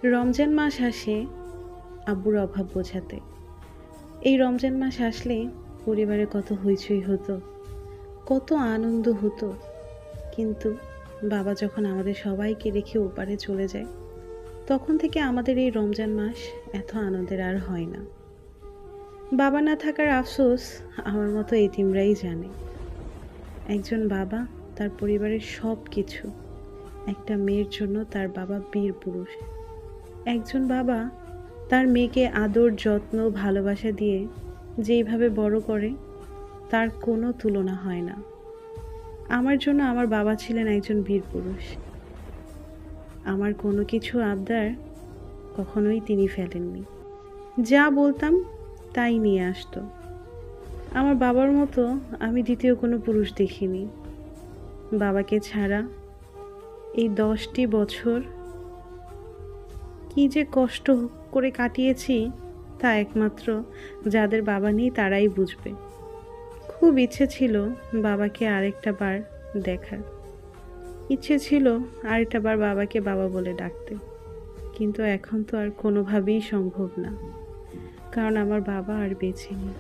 রমজান মাস আসে আব্বুর অভাব বোঝাতে। এই রমজান মাস আসলে পরিবারে কত হইচই হতো, কত আনন্দ হতো। কিন্তু বাবা যখন আমাদের সবাইকে রেখে ওপারে চলে যায়, তখন থেকে আমাদের এই রমজান মাস এত আনন্দের আর হয় না। বাবা না থাকার আফসোস আমার মতো এতিমরাই জানে। একজন বাবা তার পরিবারের সব কিছু। একটা মেয়ের জন্য তার বাবা বীর পুরুষ। একজন বাবা তার মেয়েকে আদর যত্ন ভালোবাসা দিয়ে যেইভাবে বড় করে, তার কোনো তুলনা হয় না। আমার জন্য আমার বাবা ছিলেন একজন বীর পুরুষ। আমার কোনো কিছু আবদার কখনোই তিনি ফেলেননি। যা বলতাম তাই নিয়ে আসতো। আমার বাবার মতো আমি দ্বিতীয় কোনো পুরুষ দেখিনি। বাবাকে ছাড়া এই 10টি বছর কি যে কষ্ট করে কাটিয়েছি, তা একমাত্র যাদের বাবা নেই তারাই বুঝবে। খুব ইচ্ছে ছিল বাবাকে আরেকটা বার দেখার। ইচ্ছে ছিল আরেকটা বার বাবাকে বাবা বলে ডাকতে। কিন্তু এখন তো আর কোনোভাবেই সম্ভব না, কারণ আমার বাবা আর বেঁচে নেই।